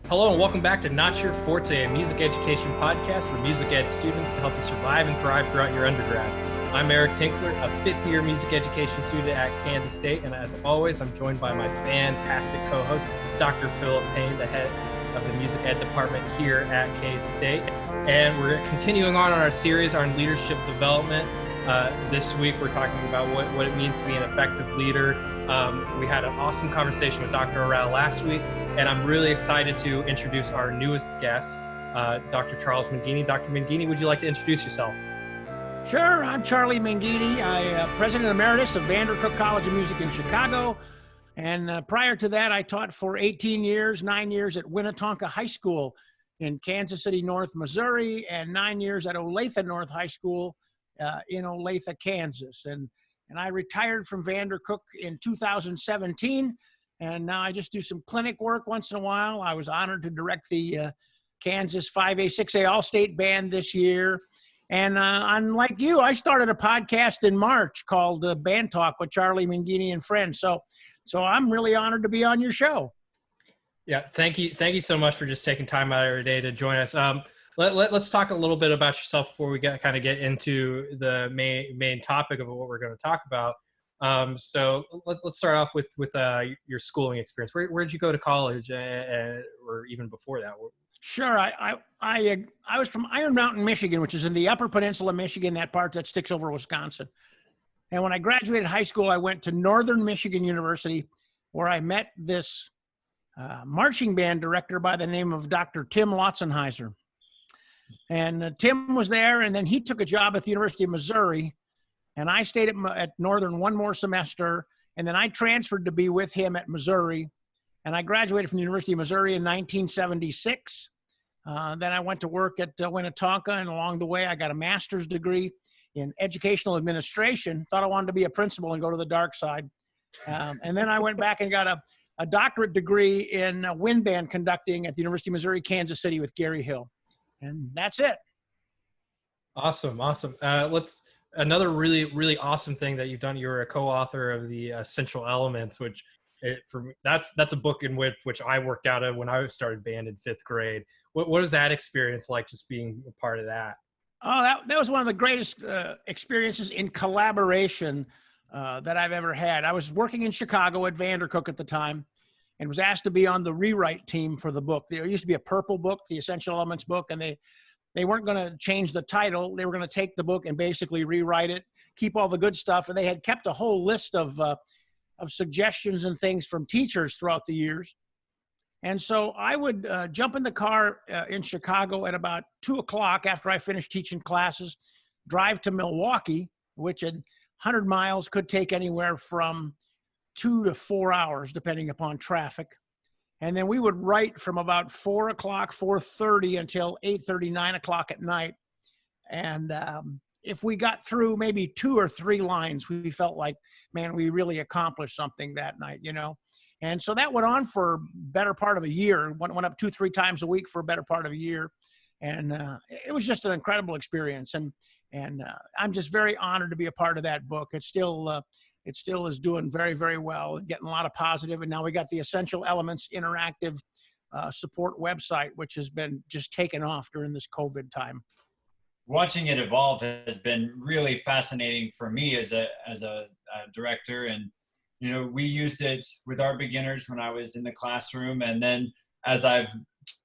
Hello and welcome back to Not Your Forte, a music education podcast for music ed students to help you survive and thrive throughout your undergrad. I'm Eric Tinkler, a fifth-year music education student at Kansas State, and as always, I'm joined by my fantastic co-host, Dr. Phillip Payne, the head of the music ed department here at K-State. And we're continuing on our series on leadership development. This week, we're talking about what it means to be an effective leader. We had an awesome conversation with Dr. Arral last week, and I'm really excited to introduce our newest guest, Dr. Charles Medina. Dr. Menghini, would you like to introduce yourself? Sure, I'm Charlie Medina. I'm President Emeritus of VanderCook College of Music in Chicago. And prior to that, I taught for 18 years, 9 years at Winnetonka High School in Kansas City North, Missouri, and 9 years at Olathe North High School in Olathe, Kansas. And I retired from VanderCook in 2017, and now I just do some clinic work once in a while. I was honored to direct the Kansas 5A, 6A All-State Band this year. And unlike you, I started a podcast in March called Band Talk with Charlie Menghini and Friends. So I'm really honored to be on your show. Yeah, thank you so much for just taking time out of your day to join us. Let's talk a little bit about yourself before we get into the main topic of what we're going to talk about. So let's start off with your schooling experience. Where did you go to college, or even before that? Sure. I was from Iron Mountain, Michigan, which is in the Upper Peninsula of Michigan, that part that sticks over Wisconsin. And when I graduated high school, I went to Northern Michigan University, where I met this marching band director by the name of Dr. Tim Lotzenheiser. And Tim was there, and then he took a job at the University of Missouri, and I stayed at Northern one more semester, and then I transferred to be with him at Missouri, and I graduated from the University of Missouri in 1976. Then I went to work at Winnetonka, and along the way, I got a master's degree in educational administration. Thought I wanted to be a principal and go to the dark side. And then I went back and got a doctorate degree in wind band conducting at the University of Missouri, Kansas City with Gary Hill. And that's it. Awesome. Another really, really awesome thing that you've done. You're a co-author of the Essential Elements, which for me, that's a book in which I worked out of when I started band in fifth grade. What was that experience like, just being a part of that? Oh, that was one of the greatest experiences in collaboration that I've ever had. I was working in Chicago at VanderCook at the time, and was asked to be on the rewrite team for the book. There used to be a purple book, the Essential Elements book, and they weren't going to change the title. They were going to take the book and basically rewrite it, keep all the good stuff. And they had kept a whole list of suggestions and things from teachers throughout the years. And so I would jump in the car in Chicago at about 2 o'clock after I finished teaching classes, drive to Milwaukee, which at 100 miles could take anywhere from 2 to 4 hours, depending upon traffic. And then we would write from about 4 o'clock, 4:30 until 8:30, 9 o'clock at night. And if we got through maybe 2 or 3 lines, we felt like, man, we really accomplished something that night, you know? And so that went on for better part of a year. Went up 2-3 times a week for a better part of a year. And it was just an incredible experience. And I'm just very honored to be a part of that book. It still is doing very, very well, getting a lot of positive. And now we got the Essential Elements interactive support website, which has been just taken off during this COVID time. Watching it evolve has been really fascinating for me as a director. And, you know, we used it with our beginners when I was in the classroom. And then as I've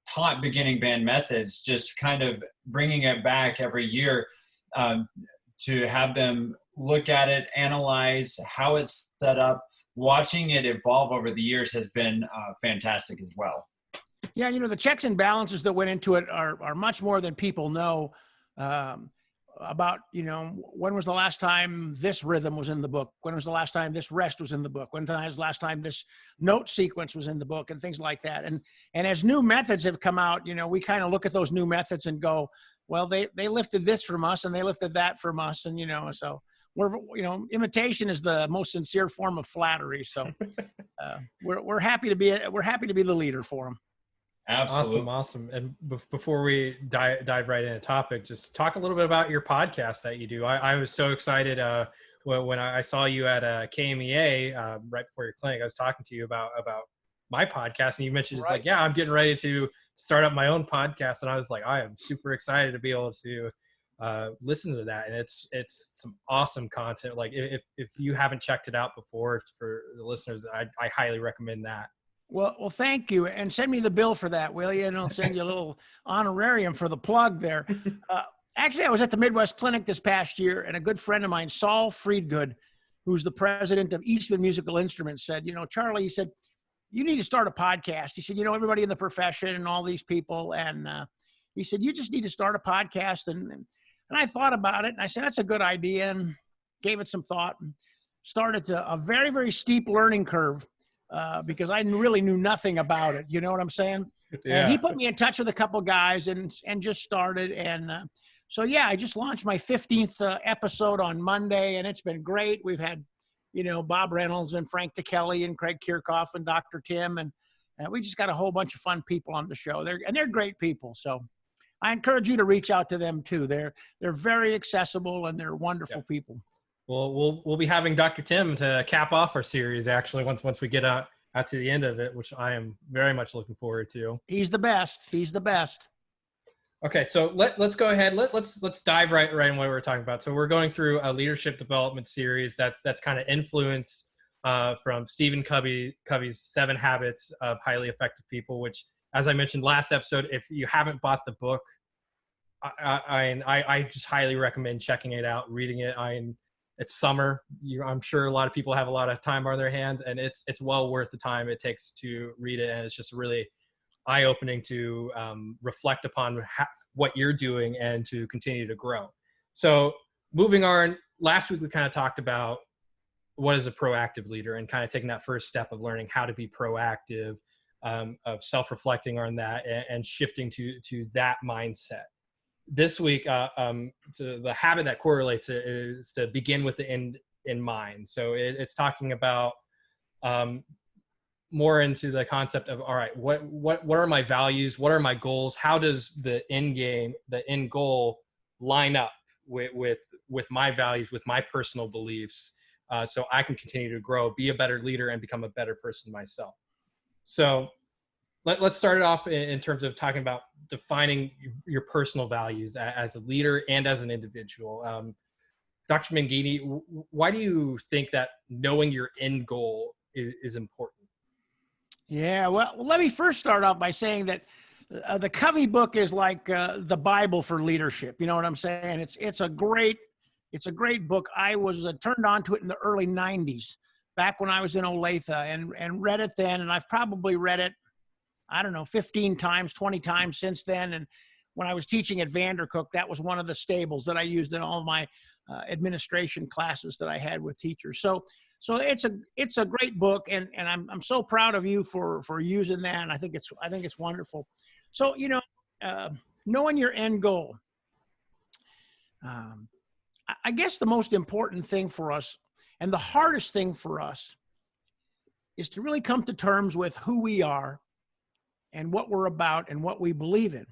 taught beginning band methods, just kind of bringing it back every year to have them look at it, analyze how it's set up. Watching it evolve over the years has been fantastic as well. Yeah, you know, the checks and balances that went into it are much more than people know about, you know, when was the last time this rhythm was in the book? When was the last time this rest was in the book? When was the last time this note sequence was in the book, and things like that. And as new methods have come out, you know, we kind of look at those new methods and go, well, they lifted this from us and they lifted that from us. And, you know, so imitation is the most sincere form of flattery. So we're happy to be the leader for them. Absolutely. Awesome. And before we dive right into the topic, just talk a little bit about your podcast that you do. I was so excited when I saw you at KMEA right before your clinic. I was talking to you about my podcast, and you mentioned it's Right. like, yeah, I'm getting ready to start up my own podcast. And I was like, I am super excited to be able to listen to that. And it's some awesome content. Like if you haven't checked it out before, for the listeners, I highly recommend that. Well, thank you. And send me the bill for that, will you? And I'll send you a little honorarium for the plug there. Actually, I was at the Midwest Clinic this past year, and a good friend of mine, Saul Friedgood, who's the president of Eastman Musical Instruments, said, Charlie, he said, you need to start a podcast. He said, everybody in the profession and all these people. And he said, you just need to start a podcast. And I thought about it, and I said, that's a good idea, and gave it some thought, and started a very, very steep learning curve because I really knew nothing about it. You know what I'm saying? Yeah. And he put me in touch with a couple guys and just started. And so, yeah, I just launched my 15th episode on Monday, and it's been great. We've had, Bob Reynolds and Frank DeKelly and Craig Kirchhoff and Dr. Tim. And we just got a whole bunch of fun people on the show. They're great people. So I encourage you to reach out to them too. They're very accessible, and they're wonderful people. Well, we'll be having Dr. Tim to cap off our series, actually, once we get out to the end of it, which I am very much looking forward to. He's the best. He's the best. Okay, so let's go ahead. Let's dive right in what we're talking about. So we're going through a leadership development series that's kind of influenced from Stephen Covey's 7 Habits of Highly Effective People, which, as I mentioned last episode, if you haven't bought the book, I just highly recommend checking it out, reading it. It's summer. I'm sure a lot of people have a lot of time on their hands, and it's well worth the time it takes to read it. And it's just really eye-opening to reflect upon what you're doing and to continue to grow. So moving on, last week we kind of talked about what is a proactive leader and kind of taking that first step of learning how to be proactive, of self-reflecting on that and shifting to that mindset. This week, so the habit that correlates it is to begin with the end in mind. So it's talking about more into the concept of, all right, what are my values? What are my goals? How does the end goal line up with my values, with my personal beliefs, so I can continue to grow, be a better leader, and become a better person myself. So let's start it off in terms of talking about defining your personal values as a leader and as an individual. Dr. Menghini, why do you think that knowing your end goal is important? Yeah, well, let me first start off by saying that the Covey book is like the Bible for leadership. You know what I'm saying? It's a great book. I was turned on to it in the early 90s, back when I was in Olathe, and read it then. And I've probably read it, 15 times, 20 times since then. And when I was teaching at VanderCook, that was one of the stables that I used in all of my administration classes that I had with teachers. So it's a great book, and I'm so proud of you for using that. And I think it's wonderful. So, knowing your end goal, I guess the most important thing for us and the hardest thing for us is to really come to terms with who we are and what we're about and what we believe in.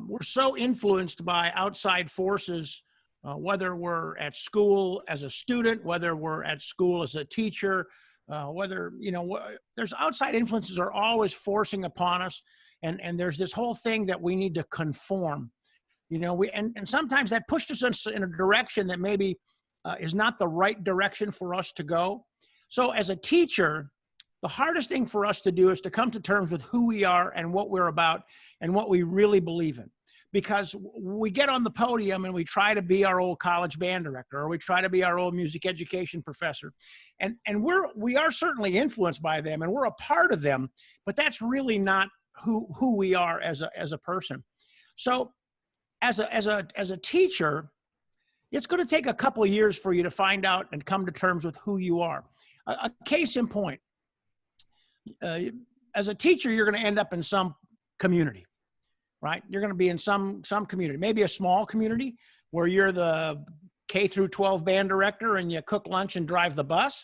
We're so influenced by outside forces, whether we're at school as a student, whether we're at school as a teacher, there's outside influences are always forcing upon us. And there's this whole thing that we need to conform, and sometimes that pushes us in a direction that maybe is not the right direction for us to go. So as a teacher, the hardest thing for us to do is to come to terms with who we are and what we're about and what we really believe in. Because we get on the podium and we try to be our old college band director, or we try to be our old music education professor. And we are certainly influenced by them, and we're a part of them, but that's really not who we are as a person. So as a teacher, it's going to take a couple of years for you to find out and come to terms with who you are. A case in point, as a teacher, you're going to end up in some community, right? You're going to be in some community, maybe a small community where you're the K through 12 band director and you cook lunch and drive the bus.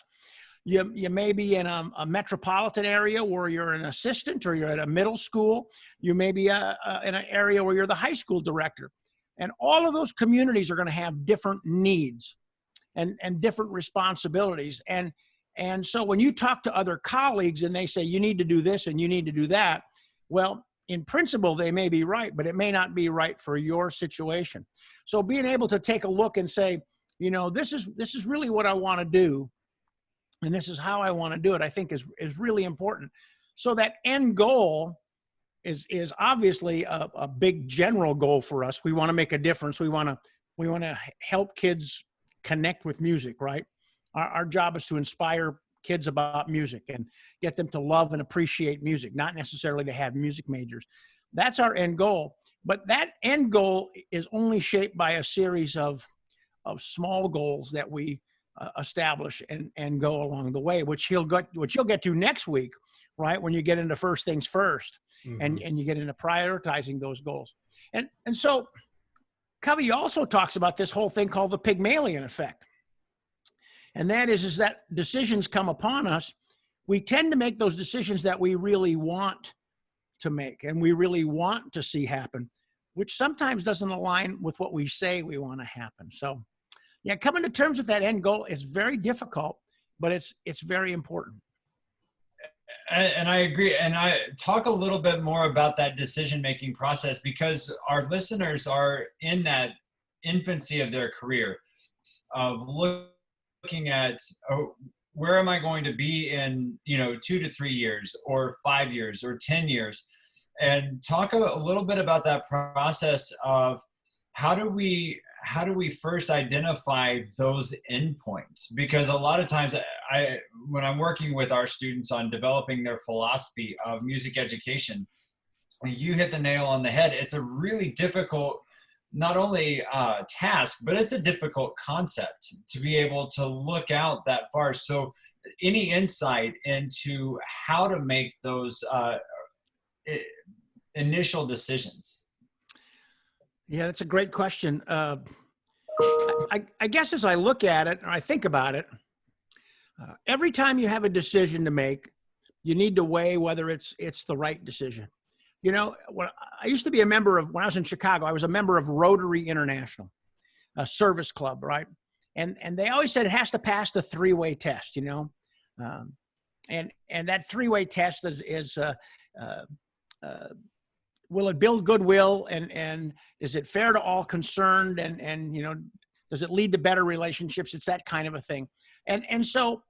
You may be in a metropolitan area where you're an assistant, or you're at a middle school. You may be in an area where you're the high school director. And all of those communities are going to have different needs and different responsibilities. And And so when you talk to other colleagues and they say, you need to do this and you need to do that, well, in principle, they may be right, but it may not be right for your situation. So being able to take a look and say, you know, this is really what I want to do, and this is how I want to do it, I think is really important. So that end goal is obviously a big general goal for us. We want to make a difference. We want to help kids connect with music, right? Our job is to inspire kids about music and get them to love and appreciate music, not necessarily to have music majors. That's our end goal. But that end goal is only shaped by a series of small goals that we establish and go along the way, which you'll get to next week, right? When you get into first things first, and you get into prioritizing those goals. And so Covey also talks about this whole thing called the Pygmalion Effect. And that is that decisions come upon us. We tend to make those decisions that we really want to make and we really want to see happen, which sometimes doesn't align with what we say we want to happen. So yeah, coming to terms with that end goal is very difficult, but it's very important. And I agree. And I talk a little bit more about that decision-making process, because our listeners are in that infancy of their career of looking at, oh, where am I going to be in, 2 to 3 years or 5 years or 10 years? And talk a little bit about that process of how do we first identify those endpoints? Because a lot of times when I'm working with our students on developing their philosophy of music education, you hit the nail on the head. It's a really difficult, not only task, but it's a difficult concept to be able to look out that far. So any insight into how to make those initial decisions? Yeah, that's a great question. I guess as I look at it and I think about it, every time you have a decision to make, you need to weigh whether it's the right decision. When I used to be a member of, when I was in Chicago, I was a member of Rotary International, a service club, right? And they always said it has to pass the three-way test, and that three-way test is will it build goodwill, and is it fair to all concerned, and does it lead to better relationships? It's that kind of a thing. And so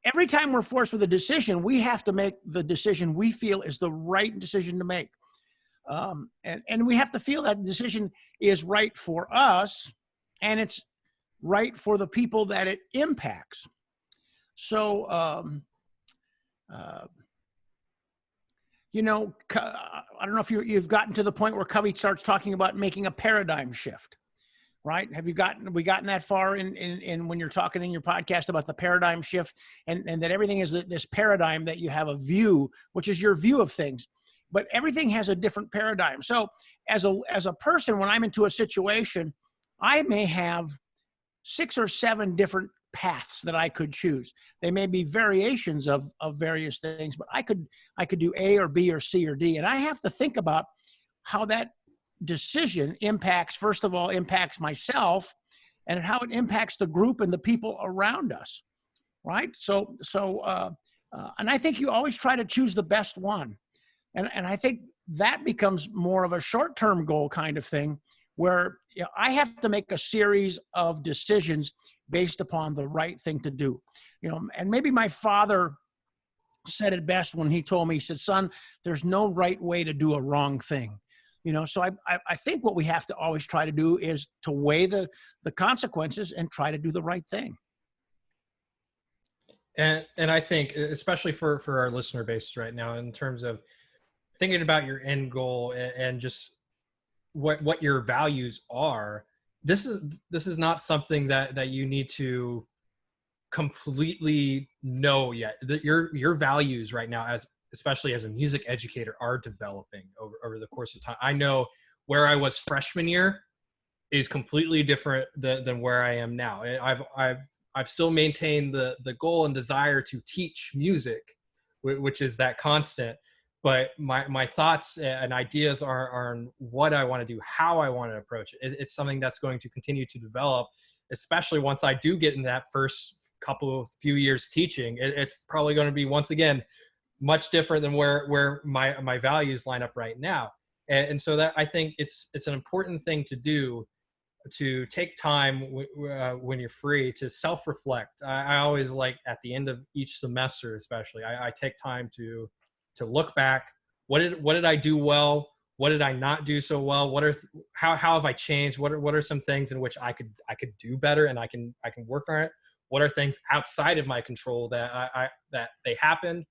every time we're forced with a decision, we have to make the decision we feel is the right decision to make. And we have to feel that decision is right for us, and it's right for the people that it impacts. So, I don't know if you've gotten to the point where Covey starts talking about making a paradigm shift, right? Have we gotten that far in when you're talking in your podcast about the paradigm shift, and that everything is this paradigm that you have a view, which is your view of things, but everything has a different paradigm. So as a person, when I'm into a situation, I may have 6 or 7 different paths that I could choose. They may be variations of various things, but I could do A or B or C or D. And I have to think about how that decision first of all, impacts myself, and how it impacts the group and the people around us, right? So and I think you always try to choose the best one. And I think that becomes more of a short-term goal kind of thing, where I have to make a series of decisions based upon the right thing to do. And maybe my father said it best when he told me, he said, "Son, there's no right way to do a wrong thing." So I think what we have to always try to do is to weigh the consequences and try to do the right thing. And I think, especially for our listener base right now, in terms of thinking about your end goal and just what your values are, this is not something that you need to completely know yet. That your values right now, especially as a music educator, are developing over the course of time. I know where I was freshman year is completely different than where I am now. I've still maintained the goal and desire to teach music, which is that constant. But my thoughts and ideas are on what I want to do, how I want to approach it. It's something that's going to continue to develop, especially once I do get in that first few years teaching, it's probably going to be, once again, much different than where my values line up right now. And so that, I think it's an important thing to do, to take time when you're free to self-reflect. I always like, at the end of each semester, especially, I take time to look back. What did I do well? What did I not do so well? How have I changed? What are some things in which I could do better, and I can work on it? What are things outside of my control that they happened,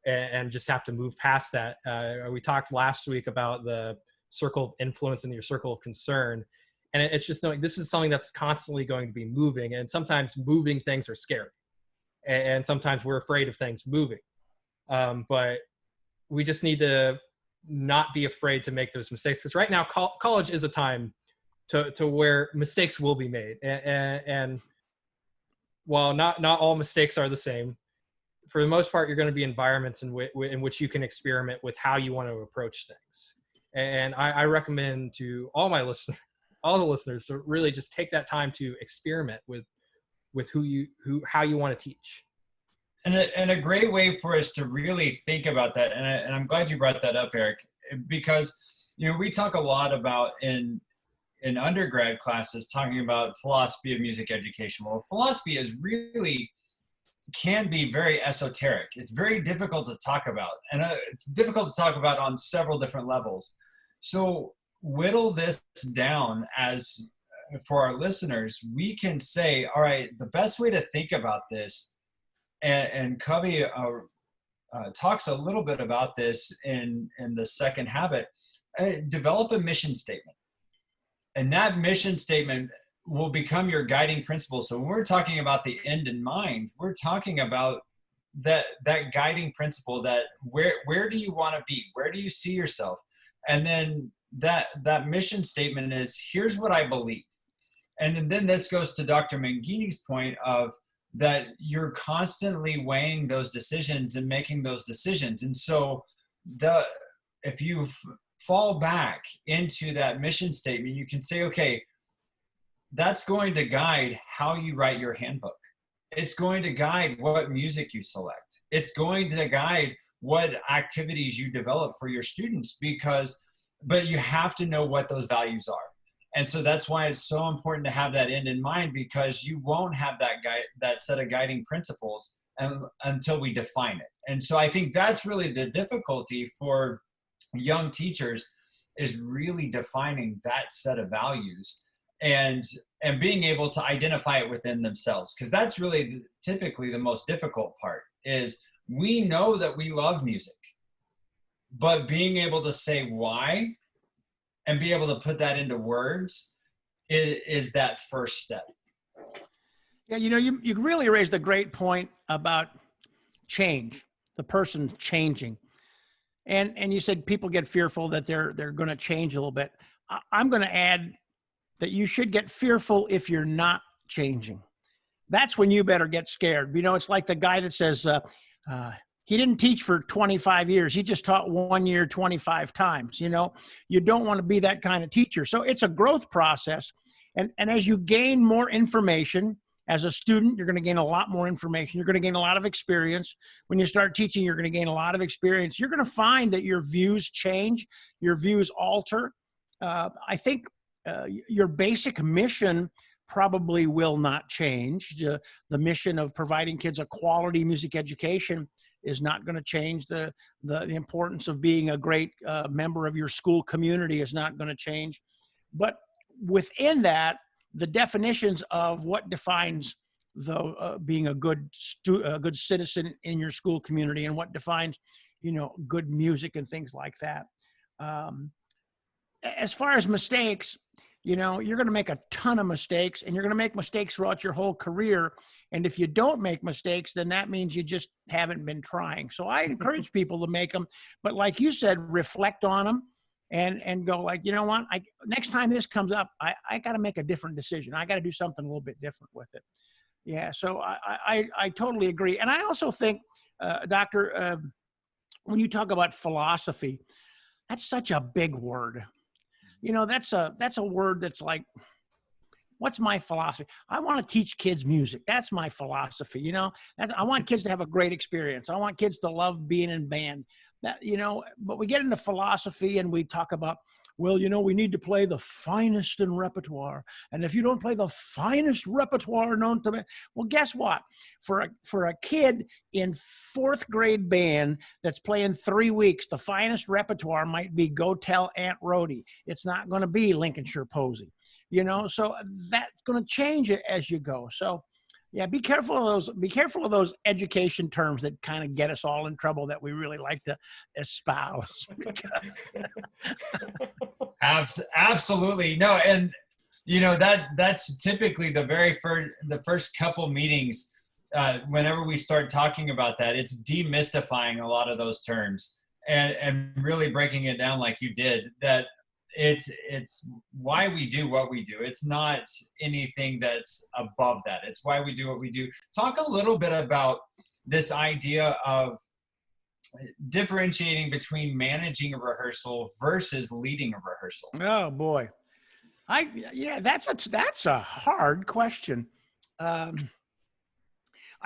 and just have to move past that? We talked last week about the circle of influence and your circle of concern. And it's just knowing this is something that's constantly going to be moving. And sometimes moving things are scary. And sometimes we're afraid of things moving. But we just need to not be afraid to make those mistakes. Because right now, college is a time to where mistakes will be made. And while not all mistakes are the same, for the most part, you're going to be environments in which you can experiment with how you want to approach things. And I recommend to all the listeners to really just take that time to experiment with how you want to teach. And a great way for us to really think about that, and I'm glad you brought that up, Eric, because we talk a lot about in undergrad classes talking about philosophy of music education. Well, philosophy can be very esoteric. It's very difficult to talk about, and it's difficult to talk about on several different levels. So whittle this down as for our listeners, we can say, all right, the best way to think about this, and Covey talks a little bit about this in the second habit, develop a mission statement. And that mission statement will become your guiding principle. So when we're talking about the end in mind, we're talking about that guiding principle, that where do you want to be? Where do you see yourself? And then that mission statement is, here's what I believe. And then this goes to Dr. Menghini's point of that you're constantly weighing those decisions and making those decisions. And so if you fall back into that mission statement, you can say, okay, that's going to guide how you write your handbook. It's going to guide what music you select. It's going to guide what activities you develop for your students, but you have to know what those values are. And so that's why it's so important to have that end in mind, because you won't have that set of guiding principles until we define it. And so I think that's really the difficulty for young teachers, is really defining that set of values and being able to identify it within themselves. Because that's really typically the most difficult part, is we know that we love music, but being able to say why and be able to put that into words is that first step. Yeah, you really raised a great point about change, the person changing. And you said people get fearful that they're going to change a little bit. I'm going to add that you should get fearful if you're not changing. That's when you better get scared. It's like the guy that says, he didn't teach for 25 years. He just taught 1 year 25 times. You don't want to be that kind of teacher. So it's a growth process. And as you gain more information as a student, you're going to gain a lot more information. You're going to gain a lot of experience. When you start teaching, you're going to gain a lot of experience. You're going to find that your views change, your views alter. I think your basic mission probably will not change. The mission of providing kids a quality music education is not going to change. The importance of being a great member of your school community is not going to change. But within that, the definitions of what defines being a good citizen in your school community, and what defines, good music and things like that. As far as mistakes, you're going to make a ton of mistakes, and you're going to make mistakes throughout your whole career. And if you don't make mistakes, then that means you just haven't been trying. So I encourage people to make them, but like you said, reflect on them and go like, you know what, next time this comes up, I got to make a different decision. I got to do something a little bit different with it. Yeah. So I totally agree. And I also think, Doctor, when you talk about philosophy, that's such a big word. That's a word that's like, What's my philosophy? I want to teach kids music. That's my philosophy. I want kids to have a great experience. I want kids to love being in band. But we get into philosophy and we talk about, well, we need to play the finest in repertoire. And if you don't play the finest repertoire known to man, well, guess what? For a kid in 4th grade band that's playing 3 weeks, the finest repertoire might be Go Tell Aunt Rhody. It's not going to be Lincolnshire Posy, so that's going to change it as you go. So yeah, be careful of those education terms that kind of get us all in trouble that we really like to espouse. Absolutely. No. And that's typically the first couple meetings, whenever we start talking about that, it's demystifying a lot of those terms and really breaking it down like you did, that it's why we do what we do. It's not anything that's above that. It's why we do what we do. Talk a little bit about this idea of differentiating between managing a rehearsal versus leading a rehearsal. Oh boy. That's a hard question. I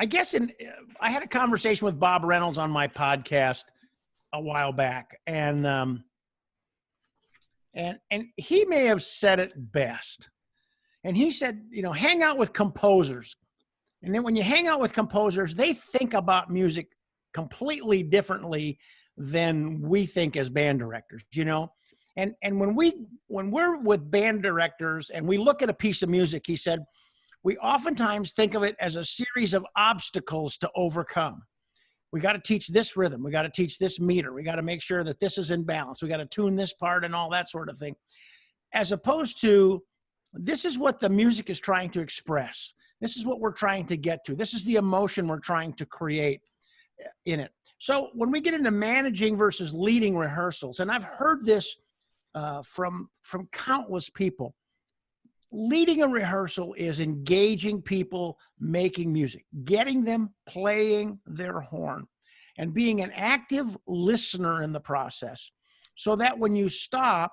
guess I had a conversation with Bob Reynolds on my podcast a while back, and he may have said it best. And he said, hang out with composers. And then when you hang out with composers, they think about music completely differently than we think as band directors, And when we're with band directors and we look at a piece of music, he said, we oftentimes think of it as a series of obstacles to overcome. We got to teach this rhythm. We got to teach this meter. We got to make sure that this is in balance. We got to tune this part and all that sort of thing. As opposed to, this is what the music is trying to express. This is what we're trying to get to. This is the emotion we're trying to create in it. So when we get into managing versus leading rehearsals, and I've heard this from countless people, leading a rehearsal is engaging people making music, getting them playing their horn, and being an active listener in the process, so that when you stop,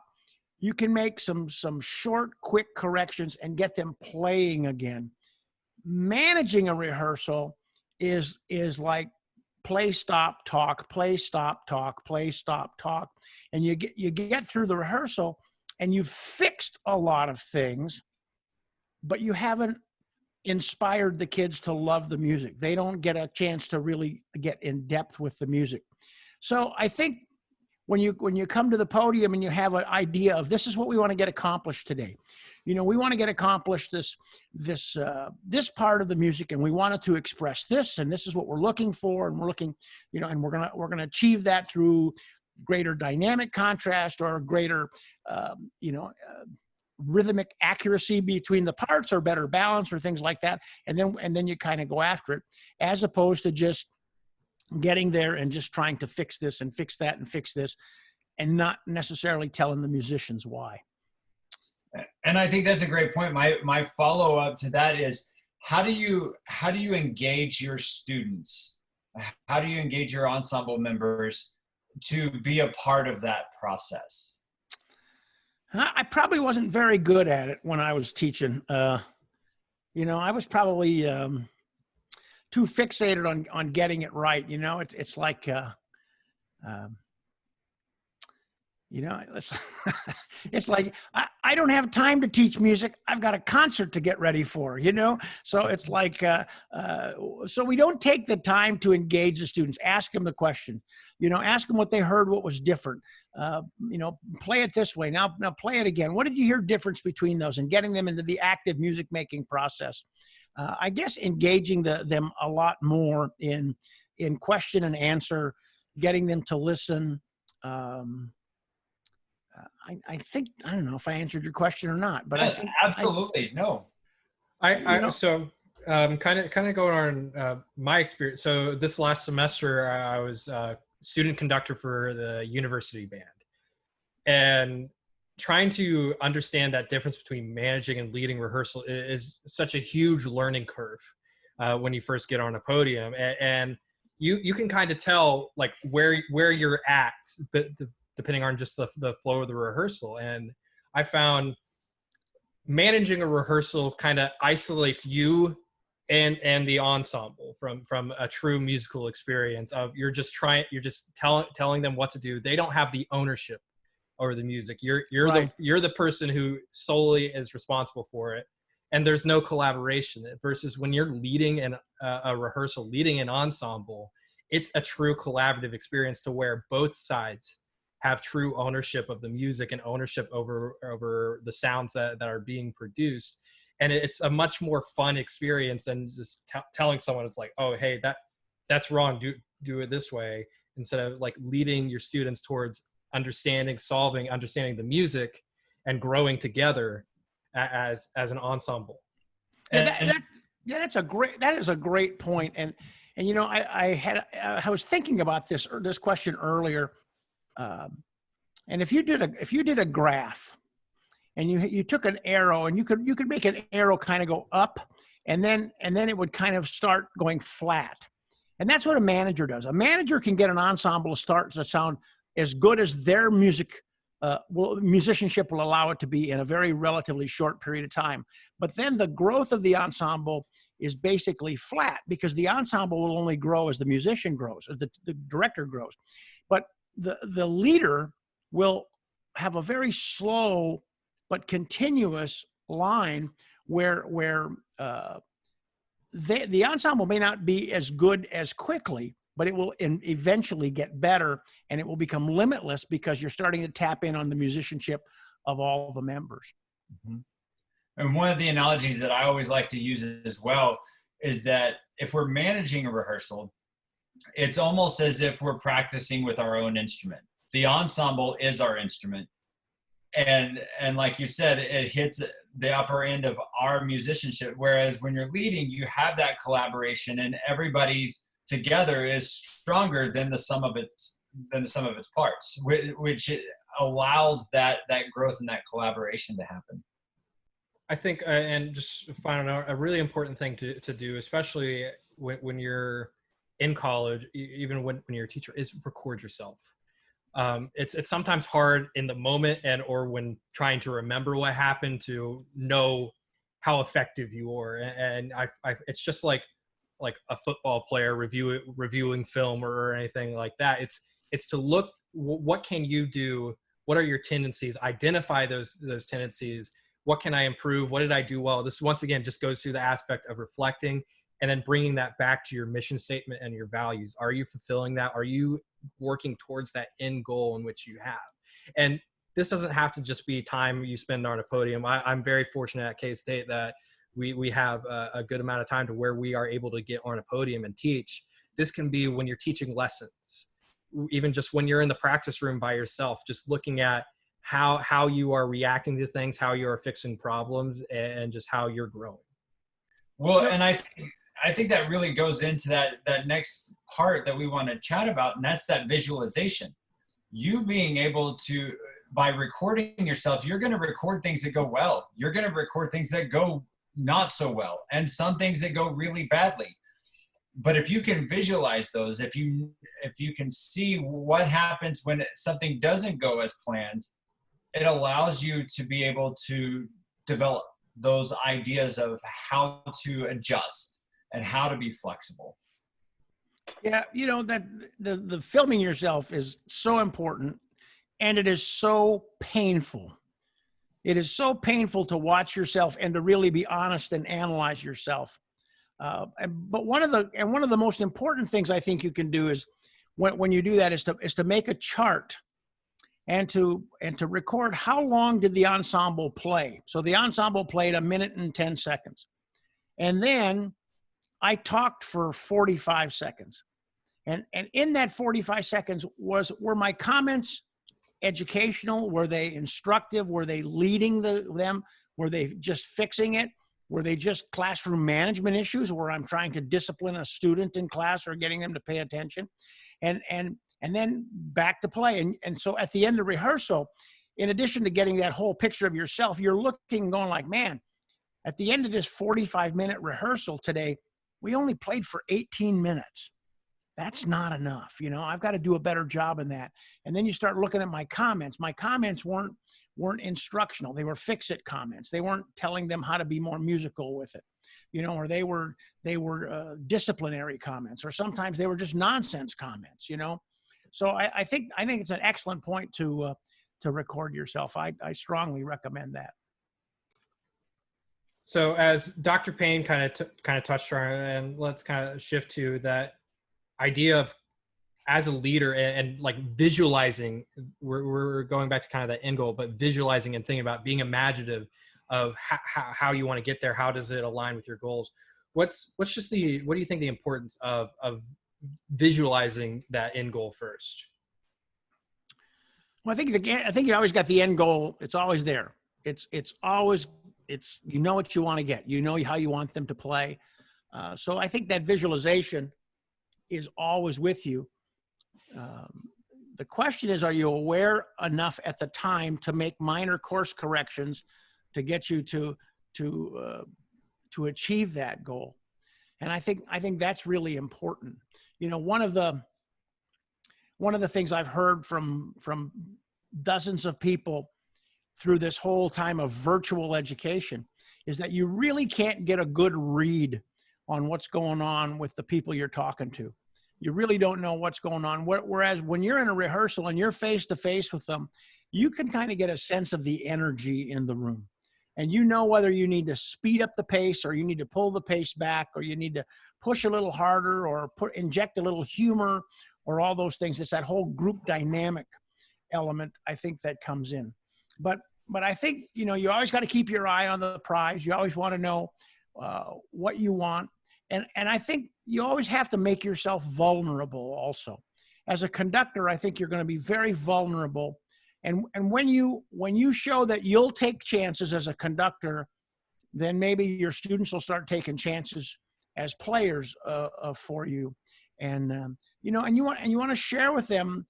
you can make some short, quick corrections and get them playing again. Managing a rehearsal is like play, stop, talk, play, stop, talk, play, stop, talk. And you get through the rehearsal and you've fixed a lot of things, but you haven't inspired the kids to love the music. They don't get a chance to really get in depth with the music. So I think when you come to the podium and you have an idea of, this is what we want to get accomplished today. We want to get accomplished this part of the music, and we wanted to express this, and this is what we're looking for, and we're looking, and we're gonna achieve that through greater dynamic contrast or greater rhythmic accuracy between the parts, or better balance, or things like that. And then you kind of go after it, as opposed to just getting there and just trying to fix this and fix that and fix this, and not necessarily telling the musicians why. And I think that's a great point. My follow-up to that is, how do you engage your students? How do you engage your ensemble members to be a part of that process? I probably wasn't very good at it when I was teaching. I was probably too fixated on getting it right. It's like, it's like, I don't have time to teach music. I've got a concert to get ready for, So it's like, so we don't take the time to engage the students, ask them the question, ask them what they heard, what was different, play it this way. Now play it again. What did you hear difference between those, and getting them into the active music making process? I guess engaging them a lot more in question and answer, getting them to listen. I think, I don't know if I answered your question or not, but I think absolutely no. So kind of going on my experience. So this last semester, I was student conductor for the university band, and trying to understand that difference between managing and leading rehearsal is such a huge learning curve when you first get on a podium, and you can kind of tell like where you're at, but depending on just the flow of the rehearsal. And I found managing a rehearsal kind of isolates you and the ensemble from a true musical experience of you're just telling them what to do. They don't have the ownership over the music. You're Right. you're the person who solely is responsible for it, and there's no collaboration. Versus when you're leading a rehearsal, leading an ensemble, it's a true collaborative experience to where both sides have true ownership of the music and ownership over the sounds that are being produced. And it's a much more fun experience than just telling someone it's like, oh, hey, that's wrong, do it this way, instead of like leading your students towards understanding the music and growing together as an ensemble. Yeah, that's that is a great point. And you know, I was thinking about this question earlier. And if you did a graph, and you took an arrow, and you could make an arrow kind of go up, and then it would kind of start going flat. And that's what a manager does. A manager can get an ensemble to sound as good as their musicianship will allow it to be in a very relatively short period of time. But then the growth of the ensemble is basically flat, because the ensemble will only grow as the musician grows, or the director grows. But the leader will have a very slow but continuous line where the ensemble may not be as good as quickly, but it will eventually get better, and it will become limitless because you're starting to tap in on the musicianship of all the members. Mm-hmm. And one of the analogies that I always like to use as well is that if we're managing a rehearsal, it's almost as if we're practicing with our own instrument. The ensemble is our instrument. And like you said, it hits the upper end of our musicianship. Whereas when you're leading, you have that collaboration, and everybody's together is stronger than the sum of its parts, which allows that growth and that collaboration to happen. I think, and just find out a really important thing to do, especially when you're in college, even when you're a teacher, is record yourself. It's sometimes hard in the moment or when trying to remember what happened to know how effective you were. And it's just like a football player reviewing film or anything like that. It's to look, what can you do? What are your tendencies? Identify those tendencies. What can I improve? What did I do well? This once again just goes through the aspect of reflecting and then bringing that back to your mission statement and your values. Are you fulfilling that? Are you working towards that end goal in which you have? And this doesn't have to just be time you spend on a podium. I'm very fortunate at K-State that we have a good amount of time to where we are able to get on a podium and teach. This can be when you're teaching lessons, even just when you're in the practice room by yourself, just looking at how you are reacting to things, how you are fixing problems, and just how you're growing. Well, and I think that really goes into that next part that we want to chat about, and that's that visualization. You being able to, by recording yourself, you're going to record things that go well. You're going to record things that go not so well, and some things that go really badly. But if you can visualize those, if you can see what happens when something doesn't go as planned, it allows you to be able to develop those ideas of how to adjust and how to be flexible. Yeah, you know, that the filming yourself is so important, and it is so painful. It is so painful to watch yourself and to really be honest and analyze yourself. But one of the most important things I think you can do is when you do that is to make a chart and to record how long did the ensemble play. So the ensemble played 1 minute and 10 seconds. And then I talked for 45 seconds. And in that 45 seconds were my comments educational? Were they instructive? Were they leading them? Were they just fixing it? Were they just classroom management issues where I'm trying to discipline a student in class or getting them to pay attention? And then back to play. And so at the end of rehearsal, in addition to getting that whole picture of yourself, you're looking, going like, man, at the end of this 45-minute rehearsal today, we only played for 18 minutes. that's not enough. You know, I've got to do a better job in that. And then you start looking at my comments. My comments weren't instructional. They were fix-it comments. They weren't telling them how to be more musical with it, you know, or they were disciplinary comments, or sometimes they were just nonsense comments, you know. So I think it's an excellent point to record yourself. I strongly recommend that. So as Dr. Payne kind of touched on, and let's kind of shift to that idea of as a leader and like visualizing, we're going back to kind of that end goal, but visualizing and thinking about being imaginative of how you want to get there. How does it align with your goals? What do you think the importance of visualizing that end goal first? Well, I think you always got the end goal. It's always there. It's you know what you want to get. You know how you want them to play. So I think that visualization is always with you. The question is, are you aware enough at the time to make minor course corrections to get you to achieve that goal? And I think that's really important. You know, one of the things I've heard from dozens of people through this whole time of virtual education is that you really can't get a good read on what's going on with the people you're talking to. You really don't know what's going on. Whereas when you're in a rehearsal and you're face to face with them, you can kind of get a sense of the energy in the room. And you know whether you need to speed up the pace, or you need to pull the pace back, or you need to push a little harder, or inject a little humor, or all those things. It's that whole group dynamic element, I think, that comes in. But I think, you know, you always got to keep your eye on the prize. You always want to know what you want. And I think you always have to make yourself vulnerable also. As a conductor, I think you're going to be very vulnerable. And when you show that you'll take chances as a conductor, then maybe your students will start taking chances as players for you. And you know, and you want to share with them,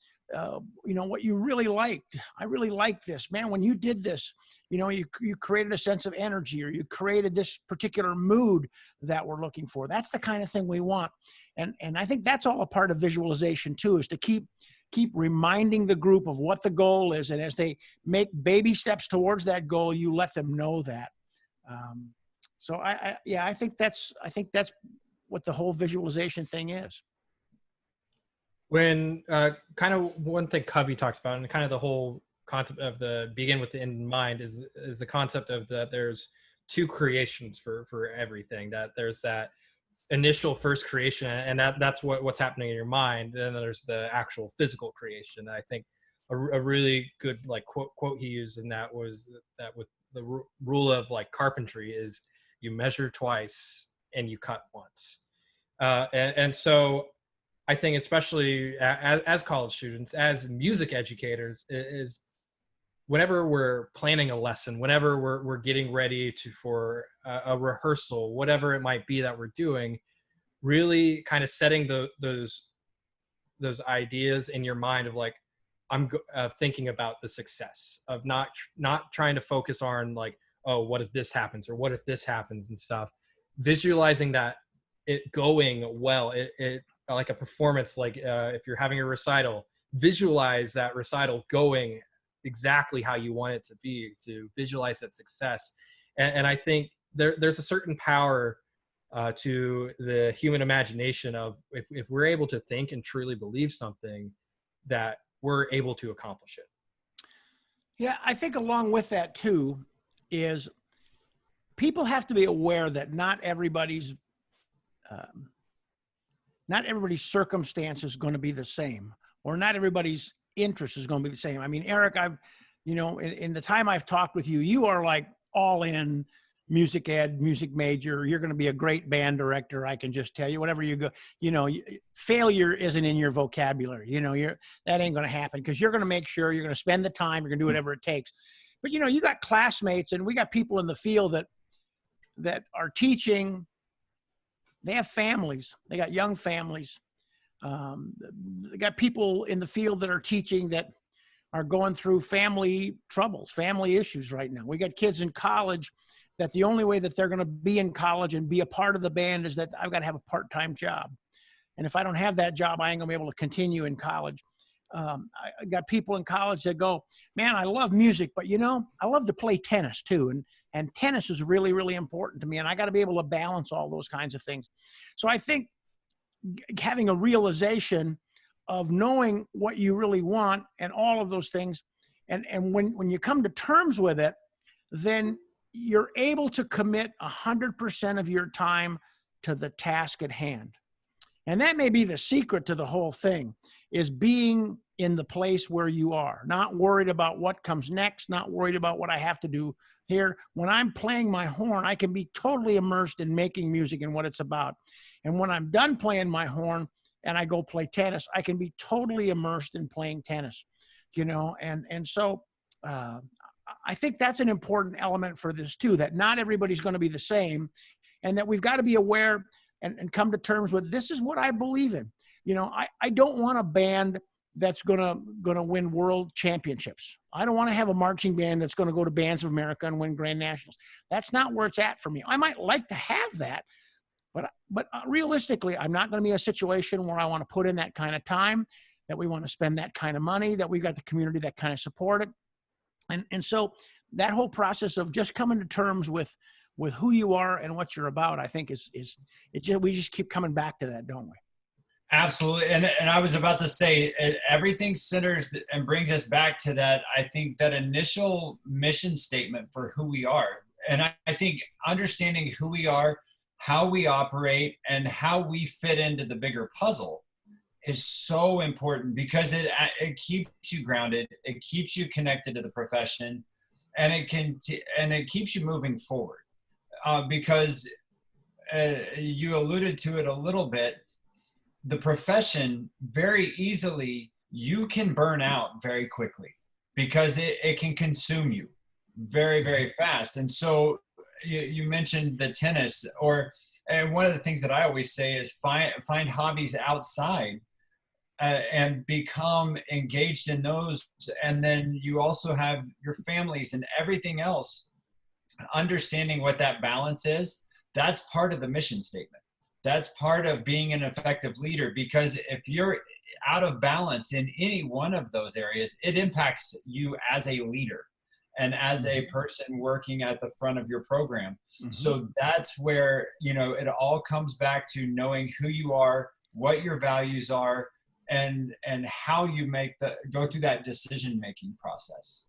you know, what you really liked. I really liked this, man. When you did this, you know, you created a sense of energy, or you created this particular mood that we're looking for. That's the kind of thing we want. And I think that's all a part of visualization too, is to keep reminding the group of what the goal is. And as they make baby steps towards that goal, you let them know that. So I think that's what the whole visualization thing is. When kind of one thing Covey talks about, and kind of the whole concept of the begin with the end in mind, is the concept of that there's two creations for everything. That there's that initial first creation, and that's what's happening in your mind. And then there's the actual physical creation. And I think a really good like quote he used in that was that with the rule of like carpentry is you measure twice and you cut once. And so I think especially as college students, as music educators, is whenever we're planning a lesson, whenever we're getting ready for a rehearsal, whatever it might be that we're doing, really kind of setting those ideas in your mind of like, I'm thinking about the success of not trying to focus on like, oh, what if this happens, or what if this happens and stuff. Visualizing that it going well, it like a performance, like if you're having a recital, visualize that recital going exactly how you want it to be, to visualize that success. And I think there's a certain power to the human imagination of if we're able to think and truly believe something, that we're able to accomplish it. Yeah, I think along with that too is people have to be aware that not everybody's circumstance is going to be the same, or not everybody's interest is going to be the same. I mean, Eric, in the time I've talked with you, you are like all in music ed, music major. You're going to be a great band director. I can just tell you, whatever you go, you know, failure isn't in your vocabulary. You know, that ain't going to happen, because you're going to make sure you're going to spend the time, you're going to do whatever it takes. But, you know, you got classmates, and we got people in the field that are teaching. They have families. They got young families. They got people in the field that are teaching that are going through family troubles, family issues right now. We got kids in college that the only way that they're going to be in college and be a part of the band is that I've got to have a part-time job. And if I don't have that job, I ain't gonna be able to continue in college. I got people in college that go, man, I love music, but I love to play tennis too. And tennis is really, really important to me. And I got to be able to balance all those kinds of things. So I think having a realization of knowing what you really want and all of those things. And when you come to terms with it, then you're able to commit 100% of your time to the task at hand. And that may be the secret to the whole thing, is being in the place where you are, not worried about what comes next, not worried about what I have to do here. When I'm playing my horn, I can be totally immersed in making music and what it's about. And when I'm done playing my horn and I go play tennis, I can be totally immersed in playing tennis, and so I think that's an important element for this too, that not everybody's going to be the same, and that we've got to be aware and come to terms with, this is what I believe in. I don't want a band that's gonna win world championships. I don't want to have a marching band that's going to go to Bands of America and win Grand Nationals. That's not where it's at for me. I might like to have that, but realistically, I'm not going to be in a situation where I want to put in that kind of time, that we want to spend that kind of money, that we've got the community that kind of support it. And so that whole process of just coming to terms with who you are and what you're about, I think we just keep coming back to that, don't we? Absolutely. And I was about to say, everything centers and brings us back to that. I think that initial mission statement for who we are. And I think understanding who we are, how we operate, and how we fit into the bigger puzzle is so important, because it keeps you grounded. It keeps you connected to the profession, and it keeps you moving forward. Because you alluded to it a little bit, the profession, very easily, you can burn out very quickly, because it can consume you very, very fast. And so you mentioned the tennis, and one of the things that I always say is find hobbies outside and become engaged in those. And then you also have your families and everything else. Understanding what that balance is, that's part of the mission statement. That's part of being an effective leader, because if you're out of balance in any one of those areas, it impacts you as a leader and as a person working at the front of your program. Mm-hmm. So that's where, it all comes back to knowing who you are, what your values are, and how you go through that decision-making process.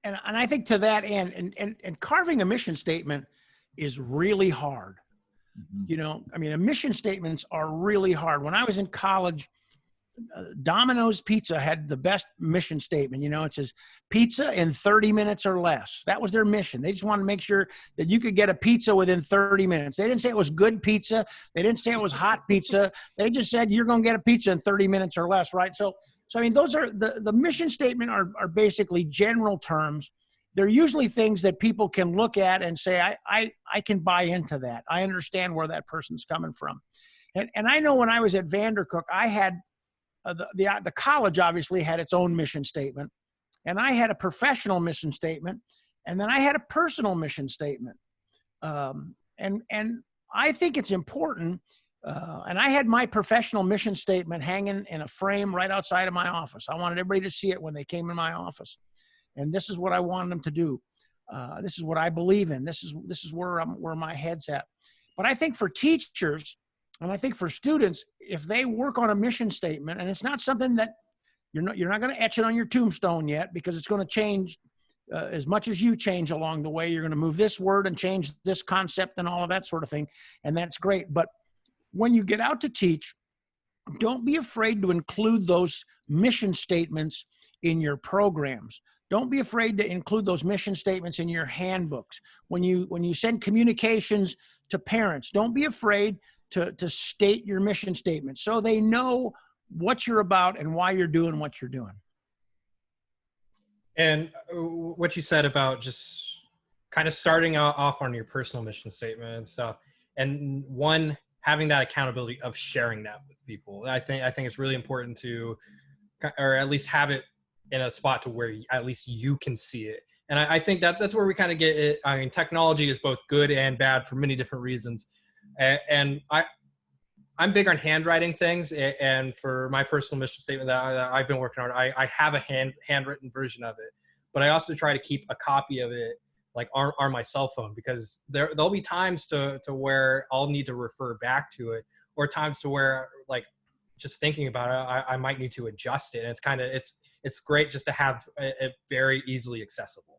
And I think to that end, and carving a mission statement is really hard. Mm-hmm. Mission statements are really hard. When I was in college, Domino's Pizza had the best mission statement. It says pizza in 30 minutes or less. That was their mission. They just wanted to make sure that you could get a pizza within 30 minutes. They didn't say it was good pizza. They didn't say it was hot pizza. They just said you're going to get a pizza in 30 minutes or less, right? So those are the mission statement are basically general terms. They're usually things that people can look at and say, I can buy into that. I understand where that person's coming from. And I know when I was at VanderCook, I had the college obviously had its own mission statement, and I had a professional mission statement, and then I had a personal mission statement. And I think it's important. And I had my professional mission statement hanging in a frame right outside of my office. I wanted everybody to see it when they came in my office. And this is what I wanted them to do. This is what I believe in. This is where my head's at. But I think for teachers, and I think for students, if they work on a mission statement, and it's not something that you're not going to etch it on your tombstone yet, because it's going to change as much as you change along the way. You're going to move this word and change this concept and all of that sort of thing, and that's great. But when you get out to teach, don't be afraid to include those mission statements in your programs. Don't be afraid to include those mission statements in your handbooks. When you send communications to parents, don't be afraid to state your mission statement so they know what you're about and why you're doing what you're doing. And what you said about just kind of starting off on your personal mission statement and stuff, and having that accountability of sharing that with people. I think it's really important to, or at least have it in a spot to where at least you can see it. And I think that's where we kind of get it. Technology is both good and bad for many different reasons. And I'm big on handwriting things, and for my personal mission statement that I've been working on, I have a handwritten version of it, but I also try to keep a copy of it like on my cell phone, because there'll be times to where I'll need to refer back to it, or times to where like just thinking about it, I might need to adjust it. And it's great just to have it very easily accessible.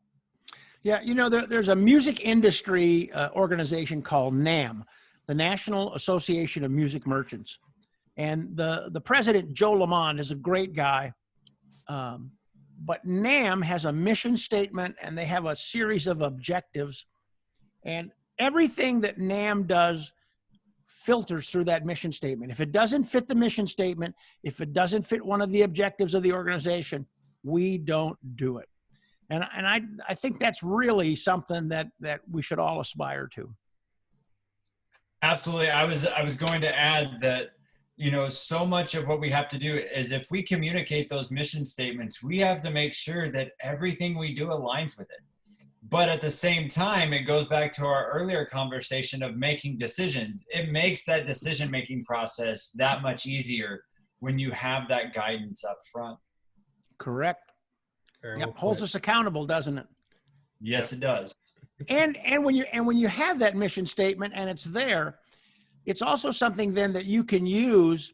Yeah, there's a music industry organization called NAM, the National Association of Music Merchants. And the president, Joe Lamond, is a great guy. But NAM has a mission statement, and they have a series of objectives. And everything that NAM does filters through that mission statement. If it doesn't fit the mission statement, if it doesn't fit one of the objectives of the organization, we don't do it. And I think that's really something that we should all aspire to. Absolutely. I was going to add that, so much of what we have to do is, if we communicate those mission statements, we have to make sure that everything we do aligns with it. But at the same time, it goes back to our earlier conversation of making decisions. It makes that decision-making process that much easier when you have that guidance up front. Correct. Yep, holds us accountable, doesn't it? Yes, it does. And when you have that mission statement and it's there, it's also something then that you can use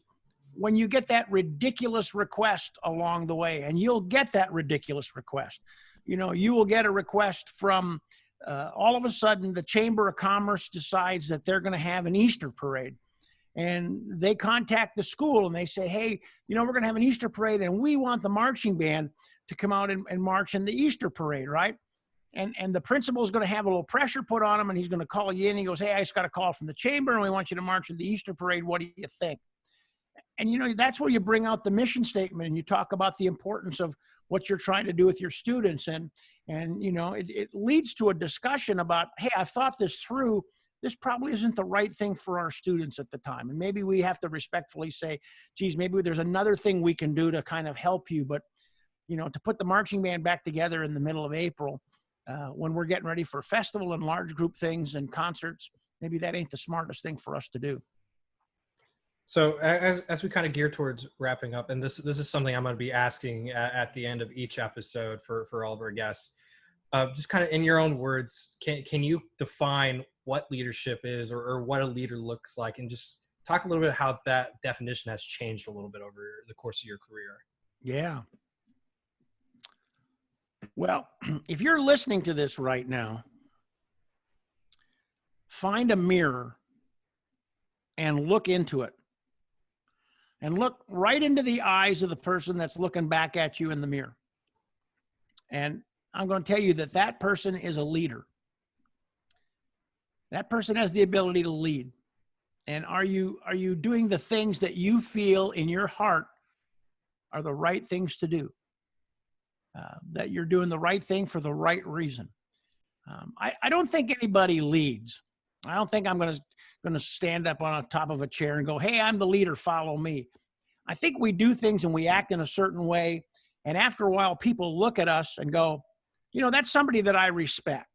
when you get that ridiculous request along the way. And you'll get that ridiculous request. You will get a request from all of a sudden the Chamber of Commerce decides that they're going to have an Easter parade. And they contact the school and they say, hey, we're going to have an Easter parade and we want the marching band to come out and march in the Easter parade, right? And the principal is going to have a little pressure put on him, and he's going to call you in. He goes, hey, I just got a call from the chamber and we want you to march in the Easter parade. What do you think? And, that's where you bring out the mission statement and you talk about the importance of what you're trying to do with your students. And it leads to a discussion about, hey, I've thought this through. This probably isn't the right thing for our students at the time. And maybe we have to respectfully say, geez, maybe there's another thing we can do to kind of help you. But, to put the marching band back together in the middle of April, when we're getting ready for festival and large group things and concerts, maybe that ain't the smartest thing for us to do. So as we kind of gear towards wrapping up, and this is something I'm going to be asking at the end of each episode for all of our guests, just kind of in your own words, can you define what leadership is or what a leader looks like, and just talk a little bit how that definition has changed a little bit over the course of your career? Yeah. Well, if you're listening to this right now, find a mirror and look into it. And look right into the eyes of the person that's looking back at you in the mirror. And I'm going to tell you that person is a leader. That person has the ability to lead. And are you doing the things that you feel in your heart are the right things to do? That you're doing the right thing for the right reason. I don't think anybody leads. I don't think I'm going to stand up on top of a chair and go, hey, I'm the leader, follow me. I think we do things and we act in a certain way. And after a while, people look at us and go, that's somebody that I respect.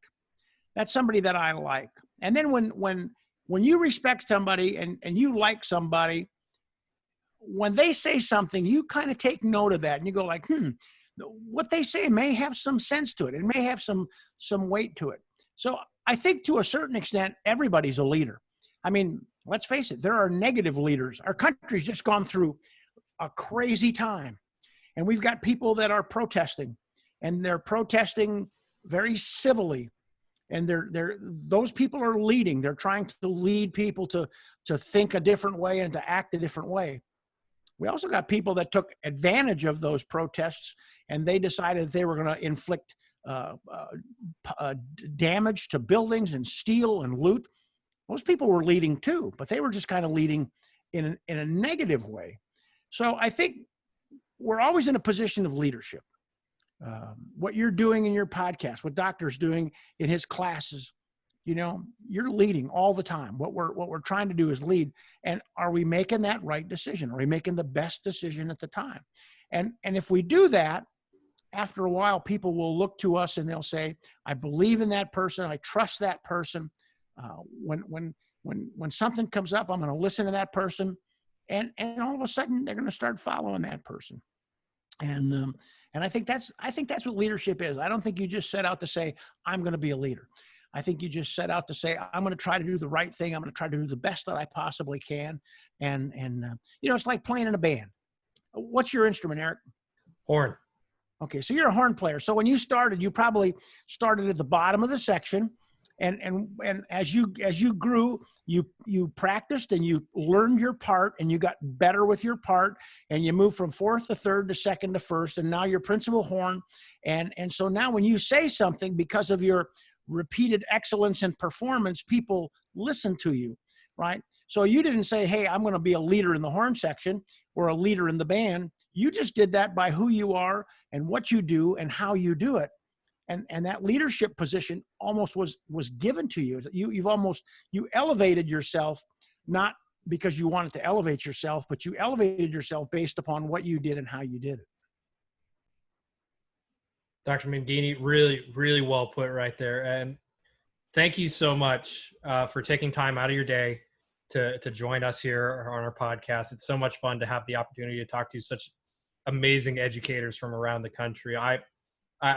That's somebody that I like. And then when you respect somebody and you like somebody, when they say something, you kind of take note of that and you go like, what they say may have some sense to it. It may have some weight to it. So I think to a certain extent, everybody's a leader. I mean, let's face it, there are negative leaders. Our country's just gone through a crazy time. And we've got people that are protesting, and they're protesting very civilly. And those people are leading. They're trying to lead people to think a different way and to act a different way. We also got people that took advantage of those protests, and they decided they were going to inflict damage to buildings and steal and loot. Those people were leading too, but they were just kind of leading in a negative way. So I think we're always in a position of leadership. What you're doing in your podcast, what Doctor's doing in his classes, you're leading all the time. What we're trying to do is lead. And are we making that right decision? Are we making the best decision at the time? And if we do that, after a while, people will look to us and they'll say, I believe in that person. I trust that person. When when something comes up, I'm going to listen to that person, and all of a sudden they're going to start following that person. And I think that's what leadership is. I don't think you just set out to say, I'm going to be a leader. I think you just set out to say, I'm going to try to do the right thing. I'm going to try to do the best that I possibly can. And it's like playing in a band. What's your instrument, Eric? Horn. Okay, so you're a horn player. So when you started, you probably started at the bottom of the section, and as you grew, you practiced and you learned your part, and you got better with your part, and you moved from fourth to third to second to first, and now you're principal horn, and so now when you say something, because of your repeated excellence in performance, people listen to you, right? So you didn't say, hey, I'm going to be a leader in the horn section or a leader in the band. You just did that by who you are and what you do and how you do it. And that leadership position almost was given to you. You elevated yourself, not because you wanted to elevate yourself, but you elevated yourself based upon what you did and how you did it. Dr. Menghini, really, really well put right there. And thank you so much for taking time out of your day to join us here on our podcast. It's so much fun to have the opportunity to talk to such amazing educators from around the country. I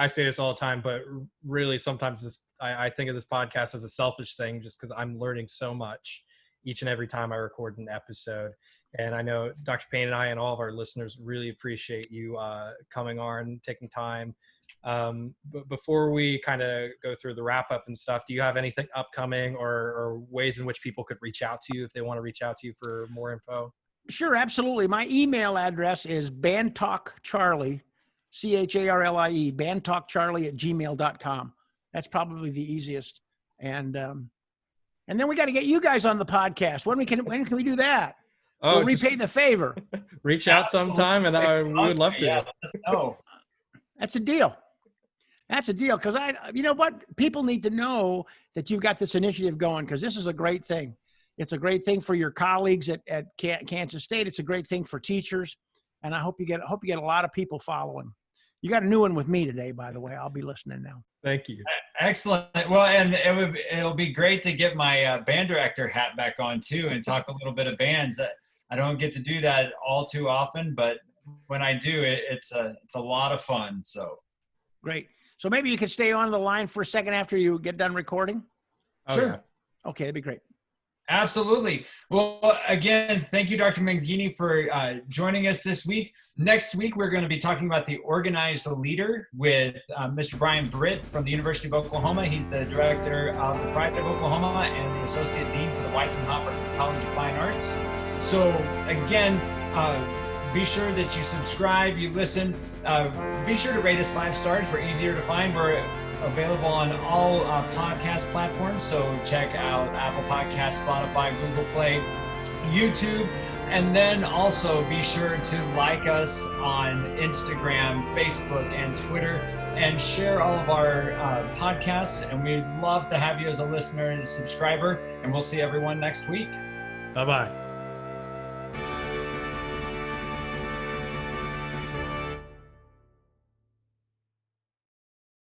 say this all the time, but really sometimes I think of this podcast as a selfish thing just because I'm learning so much each and every time I record an episode. And I know Dr. Payne and I and all of our listeners really appreciate you coming on, taking time. But before we kind of go through the wrap up and stuff, do you have anything upcoming or ways in which people could reach out to you if they want to reach out to you for more info? Sure, absolutely. My email address is bandtalkcharlie, CHARLIE, bandtalkcharlie@gmail.com. That's probably the easiest. And then we got to get you guys on the podcast. When can we do that? We'll repay the favor. Reach out sometime, and we would love to. Yeah, That's a deal. That's a deal, because you know what? People need to know that you've got this initiative going, because this is a great thing. It's a great thing for your colleagues at Kansas State. It's a great thing for teachers, and I hope you get a lot of people following. You got a new one with me today, by the way. I'll be listening now. Thank you. Excellent. Well, and it'll be great to get my band director hat back on too, and talk a little bit of bands. I don't get to do that all too often, but when I do, it's a lot of fun. So great. So maybe you could stay on the line for a second after you get done recording. Sure. Yeah. Okay, that'd be great. Absolutely. Well, again, thank you, Dr. Menghini, for joining us this week. Next week, we're going to be talking about the organized leader with Mr. Brian Britt from the University of Oklahoma. He's the director of the Pride of Oklahoma and the associate dean for the Weizenhofer College of Fine Arts. So again, be sure that you subscribe, you listen. Be sure to rate us 5 stars. We're easier to find. We're available on all podcast platforms. So check out Apple Podcasts, Spotify, Google Play, YouTube. And then also be sure to like us on Instagram, Facebook, and Twitter, and share all of our podcasts. And we'd love to have you as a listener and a subscriber. And we'll see everyone next week. Bye-bye.